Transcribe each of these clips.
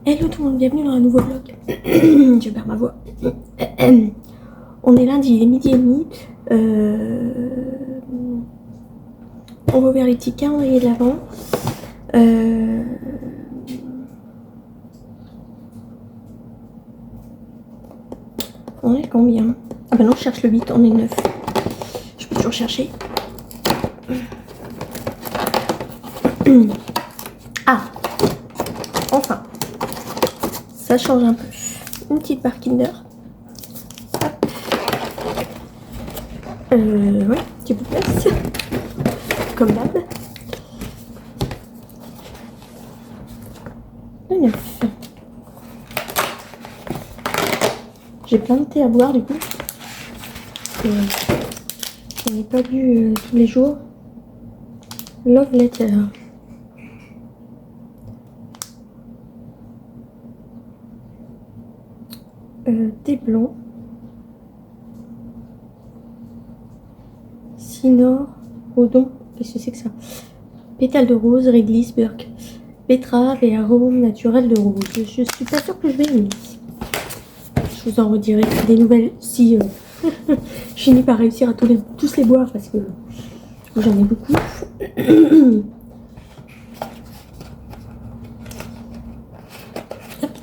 Hello tout le monde, bienvenue dans un nouveau vlog. Je perds ma voix. On est lundi, il est midi et demi. On va ouvrir les petits calendriers de l'avant. On est combien? Ah bah non, je cherche le 8, on est 9. Je peux toujours chercher. Ah, enfin, ça change un peu. Une petite barre Kinder. Hop. Ouais, petit bout de place. Comme d'hab. Le 9. J'ai plein de thé à boire du coup. Je n'ai pas bu tous les jours. Love Letter. Thé blanc. Sinor, Odon, qu'est-ce que c'est que ça? Pétales de rose, réglisse, burk, betterave et arôme naturel de rose. Je suis pas sûre que je vais aimer. Je vous en redirai des nouvelles si je finis par réussir à tous les boire parce que j'en ai beaucoup.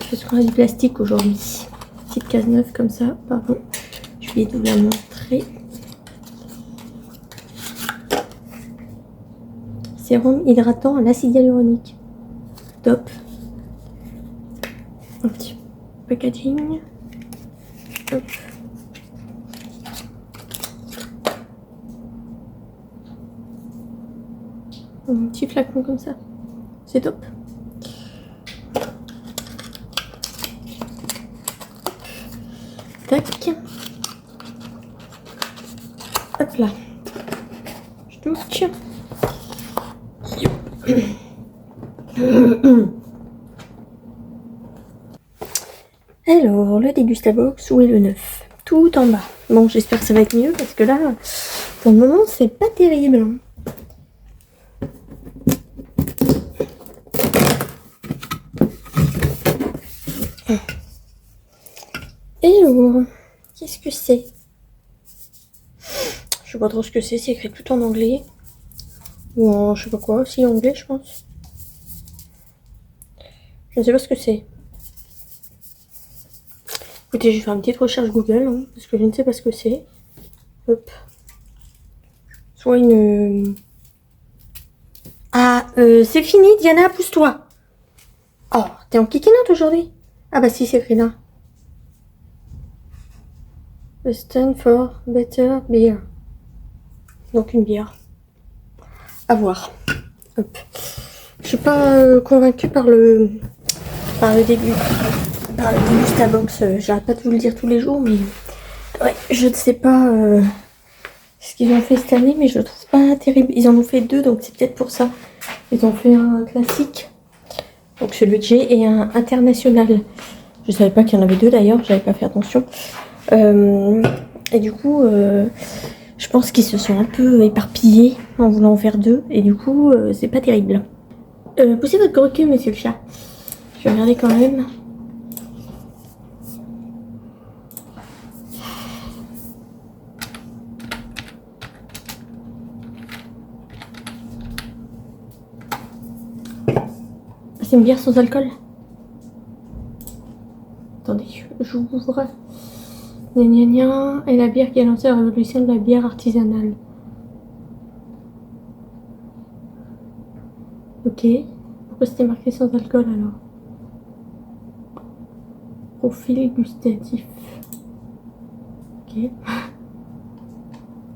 Parce qu'on a du plastique aujourd'hui. Petite case neuve comme ça, pardon. Je vais vous la montrer. Sérum hydratant à l'acide hyaluronique. Top. Un petit packaging. Hop. Un petit flacon comme ça. C'est top. Tac. Hop là. Je touche. Alors, le Dégustabox, où est le 9? Tout en bas. Bon, j'espère que ça va être mieux parce que là, pour le moment, c'est pas terrible. Hello, qu'est-ce que c'est? Je sais pas trop ce que c'est écrit tout en anglais. Ou en je sais pas quoi, aussi anglais, je pense. Je ne sais pas ce que c'est. Écoutez, je vais faire une petite recherche Google, hein, parce que je ne sais pas ce que c'est. Hop. Soit une... Ah, c'est fini, Diana, pousse-toi. Oh, t'es en kikinote aujourd'hui? Ah bah si, c'est écrit là. A stand for better beer. Donc une bière. À voir. Hop. Je suis pas convaincue par le début. Par le Dégustabox. J'arrête pas de vous le dire tous les jours, mais ouais, je ne sais pas ce qu'ils ont fait cette année, mais je le trouve pas terrible. Ils en ont fait deux, donc c'est peut-être pour ça. Ils ont fait un classique, donc celui que j'ai, et un international. Je savais pas qu'il y en avait deux d'ailleurs, j'avais pas fait attention. Et du coup, je pense qu'ils se sont un peu éparpillés en voulant en faire deux, et du coup, c'est pas terrible. Poussez votre gros cul, monsieur le chat. Je vais regarder quand même. C'est une bière sans alcool. Attendez, j'ouvre. Gna gna gna. Et la bière qui a lancé la révolution de la bière artisanale. Ok. Pourquoi c'était marqué sans alcool alors? Profil gustatif. Ok.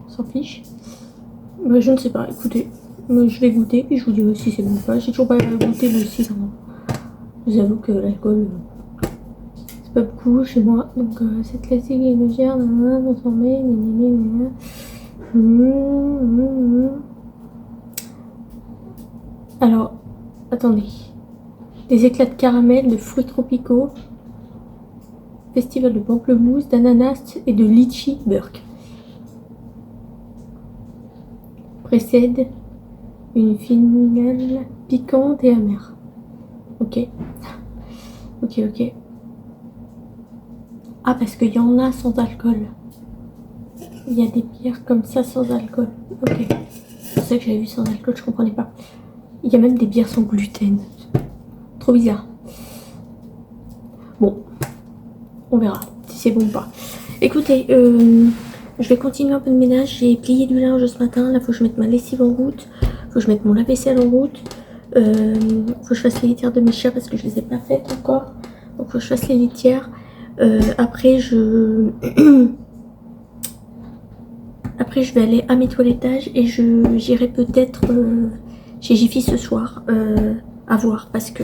On s'en fiche. Bah, je ne sais pas, écoutez. Je vais goûter et je vous dirai si c'est bon ou pas. J'ai toujours pas goûté le cidre. Je vous avoue que l'alcool, c'est pas beaucoup chez moi. Donc cette classique est légère, transformée. Alors, attendez. Des éclats de caramel, de fruits tropicaux. Festival de pamplemousse, d'ananas et de litchi burk. Précède une finale piquante et amère. Ok. Ok, ok. Ah, parce qu'il y en a sans alcool. Il y a des bières comme ça sans alcool. Ok. C'est ça que j'avais vu sans alcool, je comprenais pas. Il y a même des bières sans gluten. Trop bizarre. Bon, on verra si c'est bon ou pas. Écoutez, je vais continuer un peu de ménage. J'ai plié du linge ce matin. Là, faut que je mette ma lessive en route. Faut que je mette mon lave-vaisselle en route. Faut que je fasse les litières de mes chats parce que je les ai pas faites encore. Donc, faut que je fasse les litières. Après, Après, je vais aller à mes toilettages et j'irai peut-être chez Jiffy ce soir. À voir parce que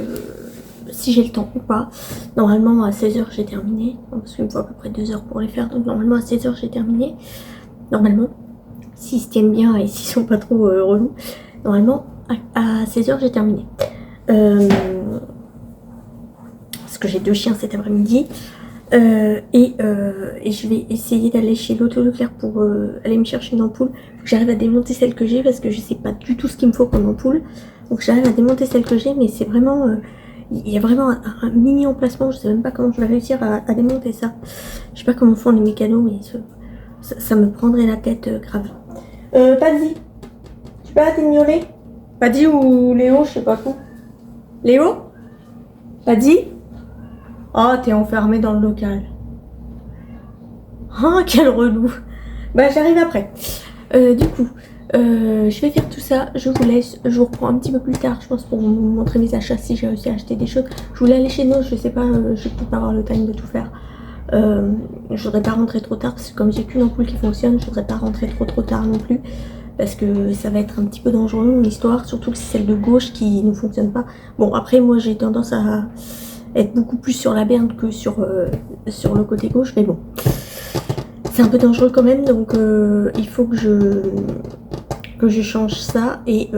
si j'ai le temps ou pas. Normalement, à 16h, j'ai terminé. Parce qu'il me faut à peu près 2 heures pour les faire. Donc, normalement, à 16h, j'ai terminé. Normalement, s'ils se tiennent bien et s'ils sont pas trop relous. Normalement, à 16h, j'ai terminé. Parce que j'ai 2 chiens cet après-midi. Et je vais essayer d'aller chez l'Auto Leclerc pour aller me chercher une ampoule. J'arrive à démonter celle que j'ai parce que je sais pas du tout ce qu'il me faut comme ampoule. Donc j'arrive à démonter celle que j'ai, mais c'est vraiment... il y a vraiment un mini emplacement, je sais même pas comment je vais réussir à démonter ça. Je sais pas comment font les mécanos, mais ça me prendrait la tête grave. Paddy, tu peux arrêter de miauler? Paddy ou Léo, je sais pas quoi. Léo? Paddy? Oh, t'es enfermé dans le local. Oh, quel relou. Bah, j'arrive après. Du coup, je vais faire tout ça. Je vous laisse. Je vous reprends un petit peu plus tard, je pense, pour vous montrer mes achats si j'ai réussi à acheter des choses. Je voulais aller chez nous, je sais pas, je vais peut-être pas avoir le time de tout faire. Je voudrais pas rentrer trop tard parce que comme j'ai qu'une ampoule qui fonctionne, je voudrais pas rentrer trop tard non plus. Parce que ça va être un petit peu dangereux mon histoire, surtout que c'est celle de gauche qui ne fonctionne pas. Bon, après, moi j'ai tendance à être beaucoup plus sur la berne que sur le côté gauche, mais bon. C'est un peu dangereux quand même, donc il faut que je change ça et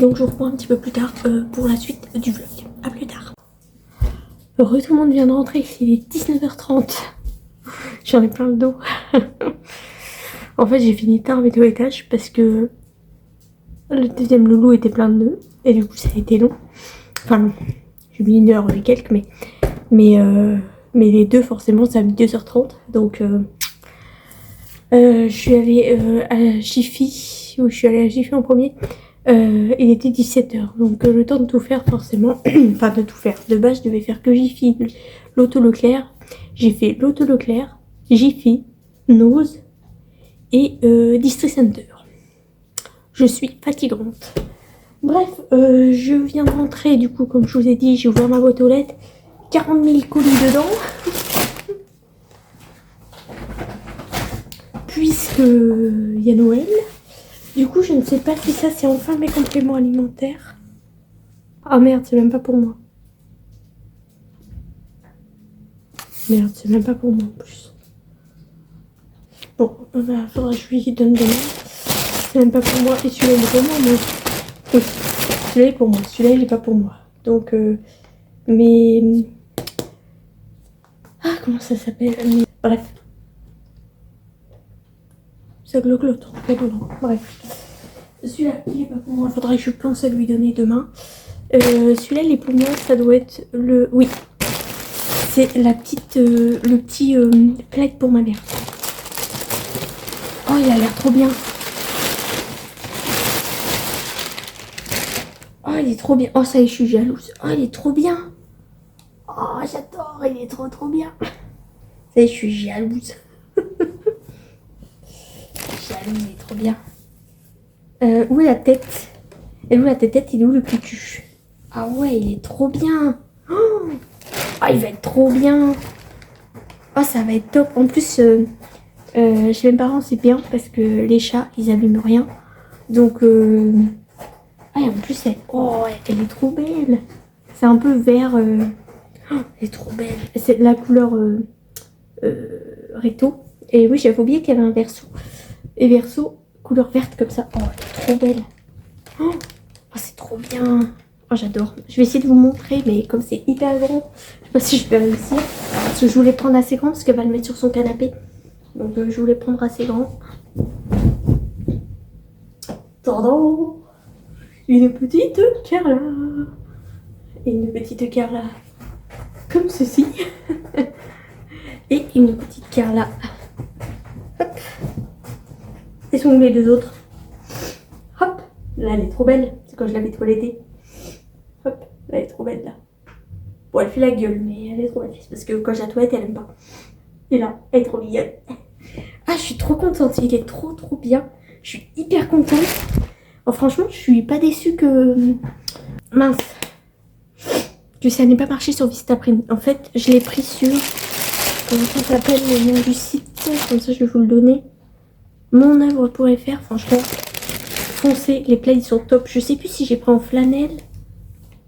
donc je vous reprends un petit peu plus tard pour la suite du vlog. A plus tard. Heureux, tout le monde vient de rentrer, il est 19h30. J'en ai plein le dos. En fait, j'ai fini tard mes toilettages parce que le deuxième loulou était plein de nœuds et du coup ça a été long. Enfin long, j'ai mis 1 heure et quelques, mais les deux forcément ça a mis 2h30. Donc je suis allée à Jiffy, où je suis allée à Jiffy en premier. Il était 17h, donc le temps de tout faire forcément, enfin de tout faire. De base je devais faire que Jiffy, l'Auto Leclerc. J'ai fait l'Auto Leclerc, Jiffy, Nose et District Center. Je suis fatigante. Bref, je viens de rentrer, du coup, comme je vous ai dit, j'ai ouvert ma boîte aux lettres. 40 000 colis dedans. Puisque il y a Noël. Du coup, je ne sais pas si ça, c'est enfin mes compléments alimentaires. Ah merde, c'est même pas pour moi. Merde, c'est même pas pour moi en plus. Bon, bah, faudra que je lui donne demain. C'est même pas pour moi. Et celui-là, il est pour moi, mais... Oui, celui-là est pour moi. Celui-là, il est pas pour moi. Donc, mais... Ah, comment ça s'appelle? Bref. Ça glotte. Bref. Celui-là, il est pas pour moi. Faudra que je pense à lui donner demain. Celui-là, il est pour moi. Ça doit être le... Oui. C'est la petite... le petit plaid pour ma mère. Oh, il a l'air trop bien. Oh, il est trop bien. Oh, ça y est, je suis jalouse. Oh, il est trop bien. Oh, j'adore. Il est trop bien. Ça y est, je suis jalouse. Jalouse, il est trop bien. Où est la tête? Et où la tête? Il est où le cucu? Ah ouais, il est trop bien. Oh, il va être trop bien. Oh, ça va être top. En plus, chez mes parents, c'est bien parce que les chats, ils abîment rien. Donc, ah, et en plus, elle est trop belle. C'est un peu vert. Oh, elle est trop belle. C'est la couleur recto. Et oui, j'avais oublié qu'il y avait un verso. Et verso, couleur verte comme ça. Oh, elle est trop belle. Oh, c'est trop bien. Oh, j'adore. Je vais essayer de vous montrer, mais comme c'est hyper grand, je sais pas si je vais réussir. Parce que je voulais prendre assez grand, parce qu'elle va le mettre sur son canapé. Donc, je voulais prendre assez grand. Tardant. Une petite Carla. et une petite Carla comme ceci. Et une petite Carla. Hop. Et sont où les deux autres? Hop. Là, elle est trop belle. C'est quand je l'avais toilettée. Hop. Là, elle est trop belle, là. Bon, elle fait la gueule, mais elle est trop belle. Parce que quand je la toilette, elle aime pas. Et là, elle est trop mignonne. Ah, je suis trop contente. Il est trop bien. Je suis hyper contente. Oh, franchement, je suis pas déçue que... Mince. Que ça n'ait pas marché sur Vistaprint. En fait, je l'ai pris sur... Comment ça s'appelle le nom du site? Comme ça, je vais vous le donner. Monœuvre.fr. Franchement, foncez. Les plays sont top. Je sais plus si j'ai pris en flanelle.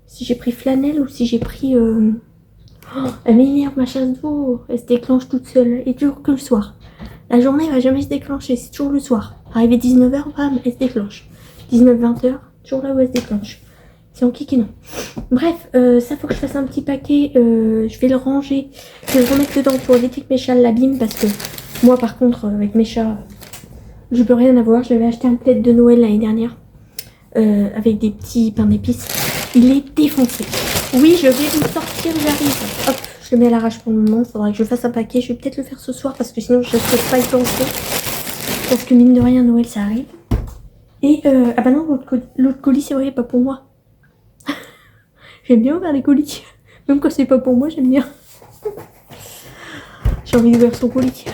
Si j'ai pris flanelle ou si j'ai pris... Oh, elle m'énerve ma chasse d'eau. Elle se déclenche toute seule. Et toujours que le soir. La journée, elle va jamais se déclencher. C'est toujours le soir. Arrivé 19h, bam, elle se déclenche. 19-20h, toujours là où elle se déclenche. C'est en kiki, non. Bref, ça faut que je fasse un petit paquet. Je vais le ranger. Je vais le remettre dedans pour éviter que mes chats l'abîment. Parce que moi, par contre, avec mes chats, je peux rien avoir. J'avais acheté un plaid de Noël l'année dernière. Avec des petits pains d'épices. Il est défoncé. Oui, je vais vous sortir, j'arrive. Hop, je le mets à l'arrache pour le moment. Il faudra que je fasse un paquet. Je vais peut-être le faire ce soir parce que sinon je ne peux pas y penser. Parce que mine de rien, Noël, ça arrive. Et, ah bah non, l'autre colis, c'est vrai, pas pour moi. J'aime bien ouvrir les colis. Même quand c'est pas pour moi, j'aime bien. J'ai envie d'ouvrir son colis.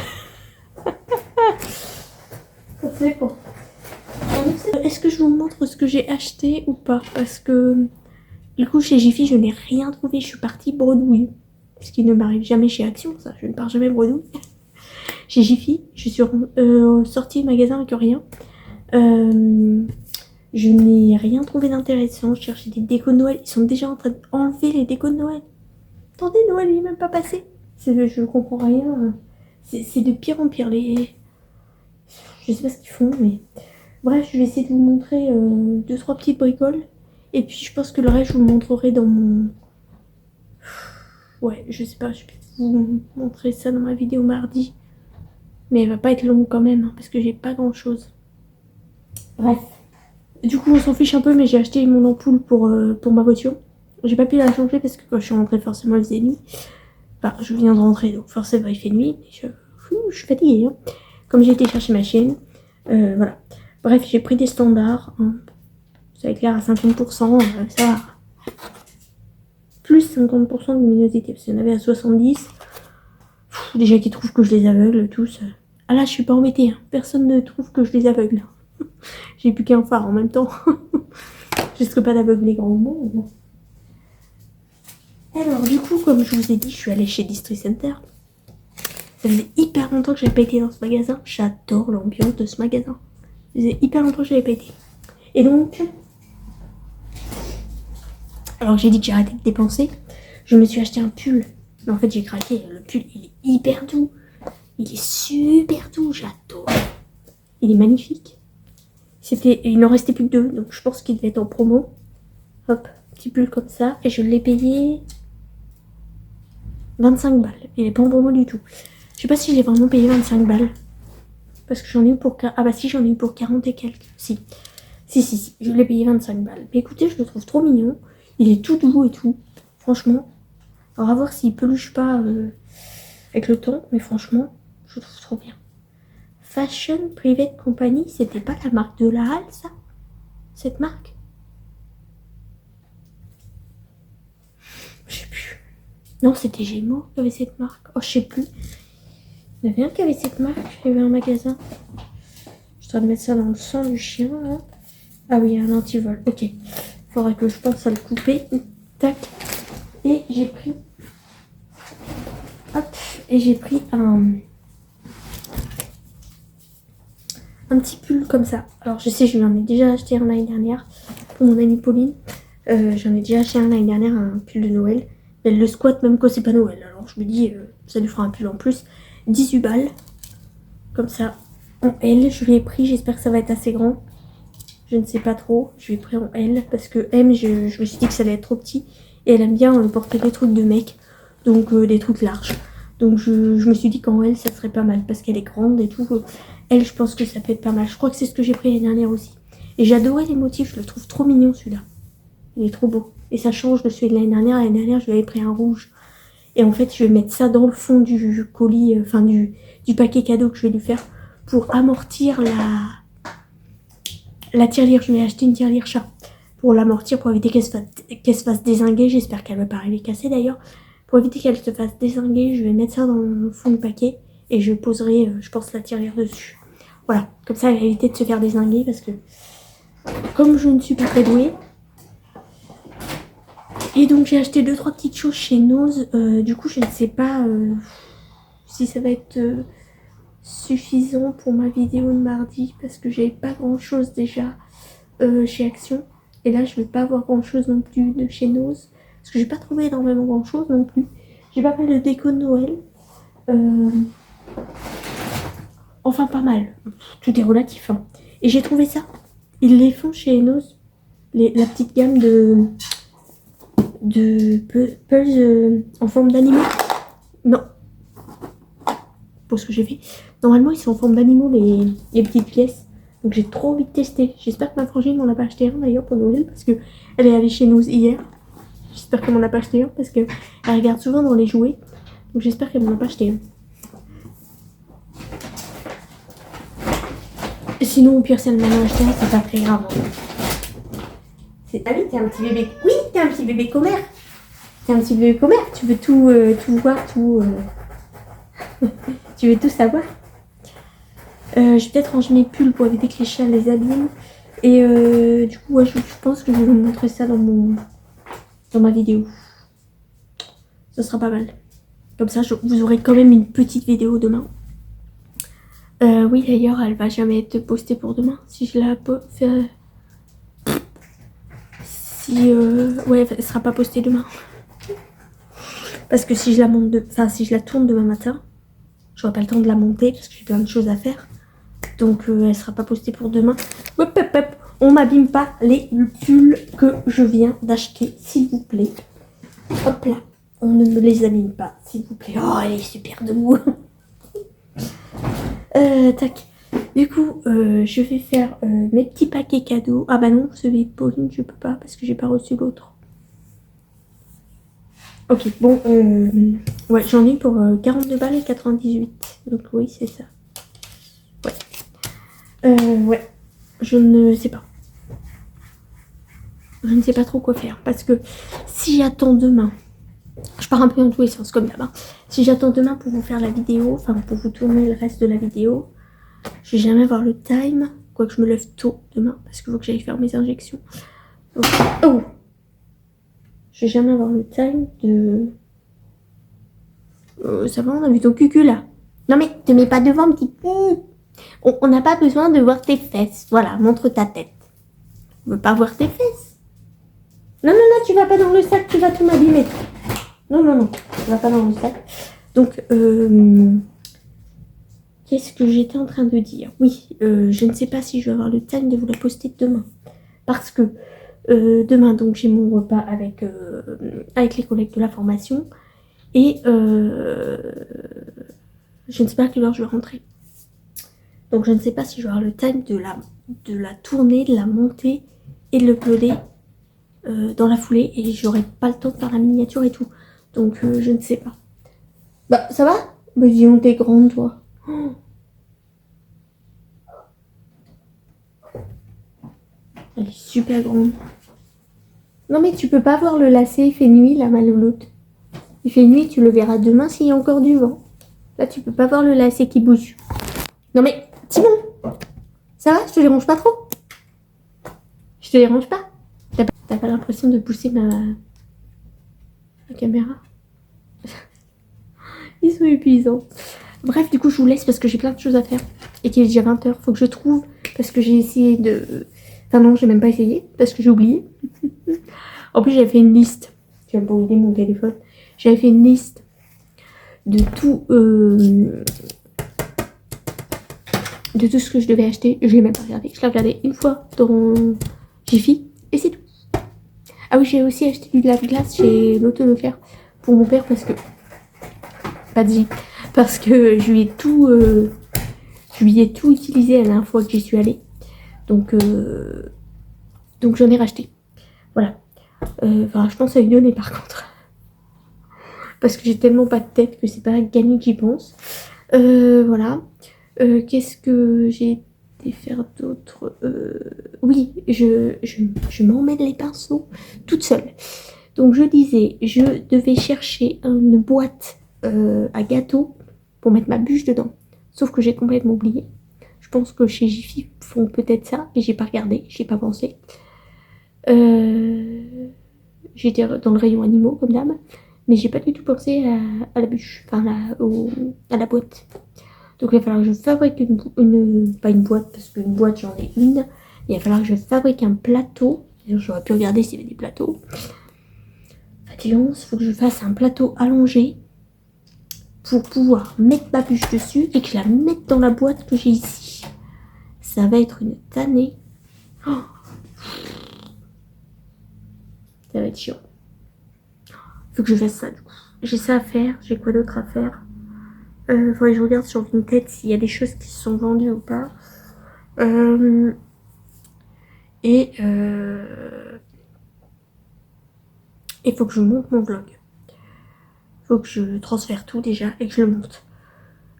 Ça c'est bon. Est-ce que je vous montre ce que j'ai acheté ou pas? Parce que du coup chez Jiffy je n'ai rien trouvé. Je suis partie bredouille. Ce qui ne m'arrive jamais chez Action, ça. Je ne pars jamais bredouille. Chez Jiffy, je suis sortie du magasin avec rien. Je n'ai rien trouvé d'intéressant. Je cherchais des décos de Noël. Ils sont déjà en train d'enlever les décos de Noël. Attendez, Noël il n'est même pas passé. Je comprends rien. C'est de pire en pire. Je sais pas ce qu'ils font, mais... Bref, je vais essayer de vous montrer 2-3 petites bricoles. Et puis je pense que le reste, je vous le montrerai dans mon... Ouais, je sais pas, je vais vous montrer ça dans ma vidéo mardi. Mais elle va pas être longue quand même, hein, parce que j'ai pas grand chose. Bref. Du coup, on s'en fiche un peu, mais j'ai acheté mon ampoule pour ma voiture. J'ai pas pu la changer parce que quand je suis rentrée, forcément, il faisait nuit. Enfin, je viens de rentrer, donc forcément, il fait nuit. Je suis fatiguée, hein. Comme j'ai été chercher ma chienne. Voilà. Bref, j'ai pris des standards. Hein. Ça éclaire à 50%, ça va. Plus 50% de luminosité, parce qu'il y en avait à 70. Déjà qu'ils trouvent que je les aveugle tous. Ah là, je suis pas embêtée. Hein. Personne ne trouve que je les aveugle. J'ai plus qu'un phare en même temps. Je risque pas d'aveugler grand monde. Alors du coup, comme je vous ai dit, je suis allée chez District Center. Ça faisait hyper longtemps que j'avais pas été dans ce magasin. J'adore l'ambiance de ce magasin. Ça faisait hyper longtemps que j'avais pas été. Et donc... Alors j'ai dit que j'ai arrêté de dépenser. Je me suis acheté un pull. Mais en fait j'ai craqué. Le pull il est hyper doux. Il est super doux. J'adore. Il est magnifique. Il n'en restait plus que 2. Donc je pense qu'il devait être en promo. Hop. Petit pull comme ça. Et je l'ai payé 25 balles. Il est pas en promo du tout. Je sais pas si j'ai vraiment payé 25 balles. Parce que j'en ai eu pour... Ah bah si, j'en ai eu pour 40 et quelques. Si. Je l'ai payé 25 balles. Mais écoutez, je le trouve trop mignon. Il est tout doux et tout. Franchement. Alors à voir s'il peluche pas avec le temps. Mais franchement, je le trouve trop bien. Fashion Private Company. C'était pas la marque de la Halle, ça? Cette marque? Je sais plus. Non, c'était Gémeaux qui avait cette marque. Oh, je sais plus. Il y en avait un qui avait cette marque. Il y avait un magasin. Je suis en train de mettre ça dans le sang du chien, là. Ah oui, un antivol. Ok. Faudrait que je pense à le couper. Tac. Et j'ai pris... Hop. Et j'ai pris un petit pull comme ça. Alors, je sais, je lui en ai déjà acheté un l'année dernière. Pour mon amie Pauline. J'en ai déjà acheté un l'année dernière, un pull de Noël. Elle le squatte même quand c'est pas Noël. Alors, je me dis, ça lui fera un pull en plus. 18 balles. Comme ça. En L, je l'ai pris. J'espère que ça va être assez grand. Je ne sais pas trop. Je l'ai pris en L. Parce que M, je me suis dit que ça allait être trop petit. Et elle aime bien porter des trucs de mec. Donc des trucs larges. Donc je me suis dit qu'en L, ça serait pas mal. Parce qu'elle est grande et tout. Elle, je pense que ça peut être pas mal. Je crois que c'est ce que j'ai pris l'année dernière aussi. Et j'adorais les motifs. Je le trouve trop mignon celui-là. Il est trop beau. Et ça change de celui de l'année dernière. L'année dernière, je lui avais pris un rouge. Et en fait, je vais mettre ça dans le fond du colis, enfin du paquet cadeau que je vais lui faire pour amortir la tirelire. Je vais acheter une tirelire chat pour l'amortir, pour éviter qu'elle se fasse dézinguer. J'espère qu'elle ne va pas arriver cassée d'ailleurs. Pour éviter qu'elle se fasse dézinguer, je vais mettre ça dans le fond du paquet et je poserai, je pense, la tirelire dessus. Voilà, comme ça, elle va éviter de se faire dézinguer parce que comme je ne suis pas très douée. Et donc j'ai acheté 2-3 petites choses chez Nose. Du coup, je ne sais pas si ça va être suffisant pour ma vidéo de mardi parce que j'avais pas grand chose déjà chez Action. Et là, je vais pas avoir grand chose non plus de chez Nose parce que j'ai pas trouvé énormément grand chose non plus. J'ai pas mal de déco de Noël. Enfin, pas mal. Tout est relatif. Hein. Et j'ai trouvé ça. Ils les font chez Nose. La petite gamme de puzzles en forme d'animaux. Non. Pour ce que j'ai fait. Normalement, ils sont en forme d'animaux, les petites pièces. Donc, j'ai trop envie de tester. J'espère que ma frangine m'en a pas acheté un d'ailleurs pour Noël. Parce qu'elle est allée chez nous hier. J'espère qu'elle m'en a pas acheté un. Parce qu'elle regarde souvent dans les jouets. Donc, j'espère qu'elle m'en a pas acheté un. Sinon, au pire, si elle m'en a acheté un, c'est pas très grave. Ah oui, t'es un petit bébé. Oui, t'es un petit bébé commère. T'es un petit bébé commère. Tu veux tout voir, tout. Tu veux tout savoir. Je vais peut-être ranger mes pulls pour éviter que les chats les abîment. Et du coup, ouais, je pense que je vais vous montrer ça dans ma vidéo. Ça sera pas mal. Comme ça, vous aurez quand même une petite vidéo demain. Oui, d'ailleurs, elle va jamais être postée pour demain. Si je la fais. Ouais, elle sera pas postée demain. Parce que si je la monte si je la tourne demain matin, j'aurai pas le temps de la monter parce que j'ai plein de choses à faire. Donc elle sera pas postée pour demain. Hop, hop, hop. On m'abîme pas les pulls que je viens d'acheter, s'il vous plaît. Hop là. On ne me les abîme pas, s'il vous plaît. Oh, elle est super debout. Tac. Du coup, je vais faire mes petits paquets cadeaux. Ah bah non, celui de Pauline, je peux pas parce que j'ai pas reçu l'autre. Ok, bon, ouais, j'en ai pour 42 balles et 98. Donc oui, c'est ça. Ouais. Ouais, je ne sais pas. Je ne sais pas trop quoi faire parce que si j'attends demain, je pars un peu dans tous les sens comme d'hab. Hein. Si j'attends demain pour vous faire la vidéo, enfin pour vous tourner le reste de la vidéo, je vais jamais avoir le time. Quoique je me lève tôt demain parce qu'il faut que j'aille faire mes injections. Donc, oh, je vais jamais avoir le time de... ça va, on a vu ton cucu là. Non mais te mets pas devant, petit cul. On n'a pas besoin de voir tes fesses. Voilà, montre ta tête. On veut pas voir tes fesses. Non, non, non, tu vas pas dans le sac, tu vas tout m'abîmer. Non, non, non, tu vas pas dans le sac. Donc, qu'est-ce que j'étais en train de dire? Oui, je ne sais pas si je vais avoir le time de vous la poster demain. Parce que demain, donc, j'ai mon repas avec les collègues de la formation. Et je ne sais pas à quelle heure je vais rentrer. Donc, je ne sais pas si je vais avoir le time de la tourner, de la monter et de l'uploader dans la foulée. Et j'aurai pas le temps de faire la miniature et tout. Donc, je ne sais pas. Bah, ça va? Bah, dis-on, t'es grande, toi. Oh. Elle est super grande. Non, mais tu peux pas voir le lacet, il fait nuit, là, ma louloute. Il fait nuit, tu le verras demain s'il y a encore du vent. Là, tu peux pas voir le lacet qui bouge. Non, mais, Timon, ça va? Je te dérange pas trop? Je te dérange pas? T'as pas l'impression de pousser ma caméra? Ils sont épuisants. Bref, du coup, je vous laisse parce que j'ai plein de choses à faire. Et qu'il est déjà 20h. Faut que je trouve. Parce que j'ai essayé de... Enfin non, j'ai même pas essayé. Parce que j'ai oublié. En plus, j'avais fait une liste. J'ai pas oublié mon téléphone. J'avais fait une liste de tout... de tout ce que je devais acheter. Je l'ai même pas regardé. Je l'ai regardé une fois dans Jiffy. Et c'est tout. Ah oui, j'ai aussi acheté du lave-glace chez l'Auto Leclerc. Pour mon père parce que... Pas de J. Parce que je lui ai tout utilisé la dernière fois que j'y suis allée. Donc j'en ai racheté. Voilà. Enfin, je pense à lui donner par contre. Parce que j'ai tellement pas de tête que c'est pas gagné que j'y pense. Voilà. Qu'est-ce que j'ai été faire d'autre? Oui, je m'emmène les pinceaux toute seule. Donc je disais, je devais chercher une boîte à gâteau pour mettre ma bûche dedans. Sauf que j'ai complètement oublié. Je pense que chez Jiffy font peut-être ça, mais j'ai pas regardé, j'ai pas pensé. J'étais dans le rayon animaux comme d'hab, mais j'ai pas du tout pensé à la bûche, enfin à la boîte. Donc il va falloir que je fabrique pas une boîte, parce qu'une boîte j'en ai une. Il va falloir que je fabrique un plateau. J'aurais pu regarder s'il y avait des plateaux. Fatigance, il faut que je fasse un plateau allongé pour pouvoir mettre ma bûche dessus et que je la mette dans la boîte que j'ai ici. Ça va être une tannée. Oh, ça va être chiant. Il faut que je fasse ça du coup. J'ai ça à faire. J'ai quoi d'autre à faire? Faudrait que je regarde sur Vinted s'il y a des choses qui se sont vendues ou pas. Et il faut que je monte mon vlog. Il faut que je transfère tout déjà et que je le monte.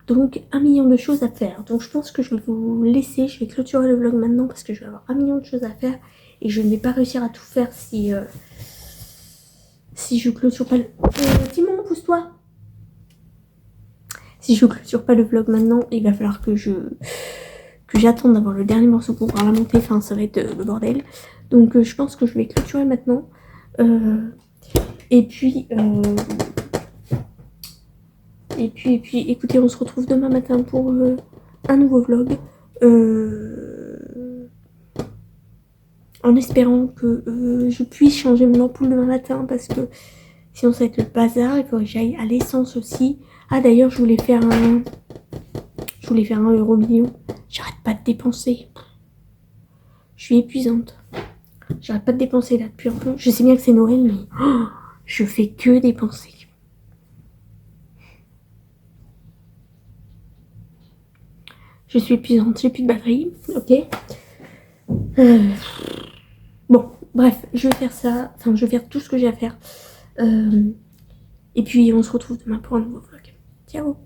Donc 1 million de choses à faire. Donc je pense que je vais vous laisser. Je vais clôturer le vlog maintenant parce que je vais avoir 1 million de choses à faire. Et je ne vais pas réussir à tout faire si je clôture pas le... Timon, pousse-toi. Si je clôture pas le vlog maintenant, il va falloir que j'attende d'avoir le dernier morceau pour pouvoir la monter. Enfin, ça va être le bordel. Donc je pense que je vais clôturer maintenant. Et puis, écoutez, on se retrouve demain matin pour un nouveau vlog. En espérant que je puisse changer mon ampoule demain matin parce que sinon ça va être le bazar. Il faut que j'aille à l'essence aussi. Ah d'ailleurs, je voulais faire un euro million. J'arrête pas de dépenser. Je suis épuisante. J'arrête pas de dépenser là depuis un peu. Je sais bien que c'est Noël, mais je fais que dépenser. Je suis épuisante, j'ai plus de batterie, ok. Bon, bref, je vais faire ça. Enfin, je vais faire tout ce que j'ai à faire. Et puis, on se retrouve demain pour un nouveau vlog. Ciao.